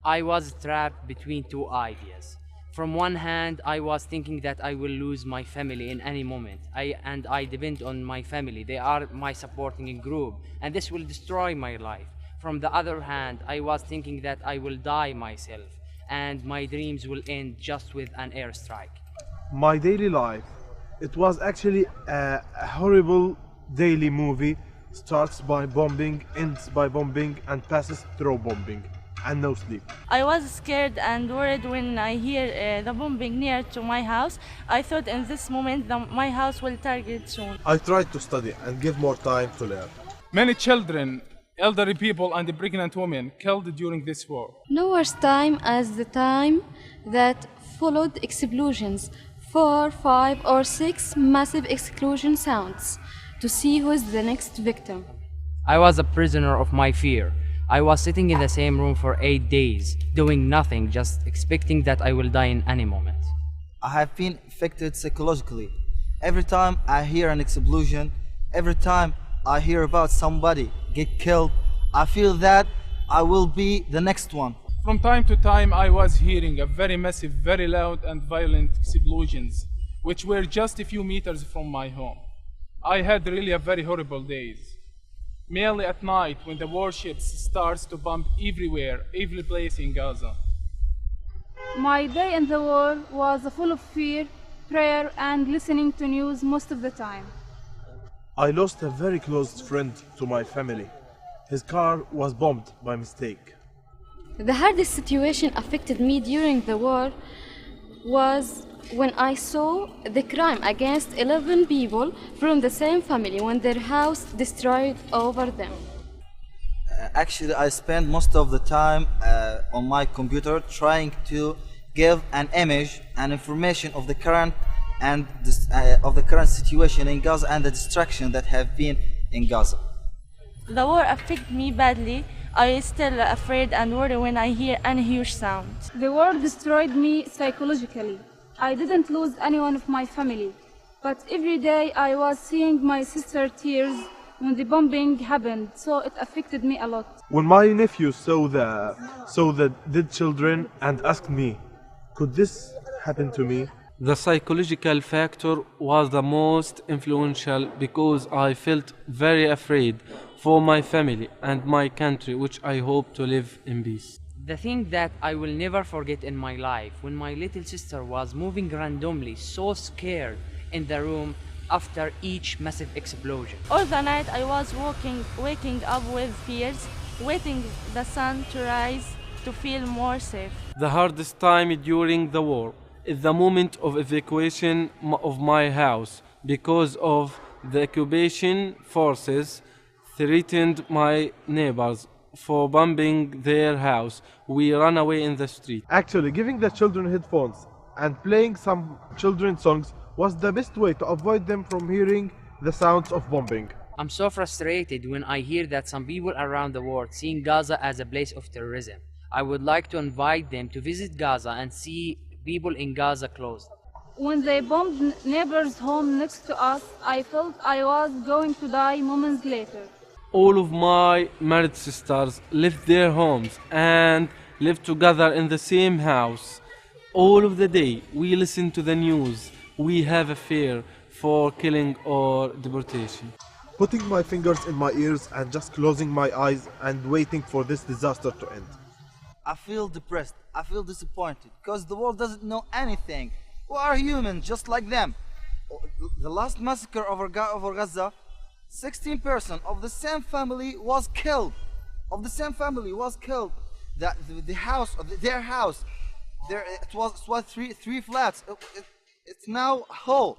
I was trapped between two ideas. From one hand, I was thinking that I will lose my family in any moment. I depend on my family. They are my supporting group, and this will destroy my life. From the other hand, I was thinking that I will die myself, and my dreams will end just with an airstrike. My daily life. It was actually a horrible daily movie. Starts by bombing, ends by bombing, and passes through bombing, and no sleep. I was scared and worried when I hear the bombing near to my house. I thought in this moment my house will target soon. I tried to study and give more time to learn. Many children, elderly people, and pregnant women killed during this war. No worse time as the time that followed explosions. 4, 5, or 6 massive explosion sounds to see who is the next victim. I was a prisoner of my fear. I was sitting in the same room for 8 days, doing nothing, just expecting that I will die in any moment. I have been affected psychologically. Every time I hear an explosion, every time I hear about somebody get killed, I feel that I will be the next one. From time to time, I was hearing a very massive, very loud and violent explosions, which were just a few meters from my home. I had really a very horrible days. Mainly at night when the warships starts to bomb everywhere, every place in Gaza. My day in the war was full of fear, prayer, and listening to news most of the time. I lost a very close friend to my family. His car was bombed by mistake. The hardest situation affected me during the war was when I saw the crime against 11 people from the same family when their house destroyed over them. Actually, I spend most of the time on my computer trying to give an image and information of the current of the current situation in Gaza and the destruction that have been in Gaza. The war affected me badly. I still afraid and worry when I hear any huge sound. The war destroyed me psychologically. I didn't lose anyone of my family, but every day I was seeing my sister tears when the bombing happened, so it affected me a lot. When my nephew saw the dead children and asked me, could this happen to me? The psychological factor was the most influential because I felt very afraid for my family and my country, which I hope to live in peace. The thing that I will never forget in my life, when my little sister was moving randomly, so scared in the room after each massive explosion. All the night I was waking up with fears, waiting the sun to rise to feel more safe. The hardest time during the war is the moment of evacuation of my house because of the occupation forces threatened my neighbors for bombing their house. We ran away in the street. Actually, giving the children headphones and playing some children's songs was the best way to avoid them from hearing the sounds of bombing. I'm so frustrated when I hear that some people around the world seeing Gaza as a place of terrorism. I would like to invite them to visit Gaza and see people in Gaza close. When they bombed neighbors' home next to us, I felt I was going to die moments later. All of my married sisters left their homes and lived together in the same house. All of the day we listen to the news. We have a fear for killing or deportation. Putting my fingers in my ears and just closing my eyes and waiting for this disaster to end. I feel depressed, I feel disappointed because the world doesn't know anything. We are humans just like them. The last massacre over Gaza, 16 persons of the same family was killed. The house, their house, it was three flats. It's now whole.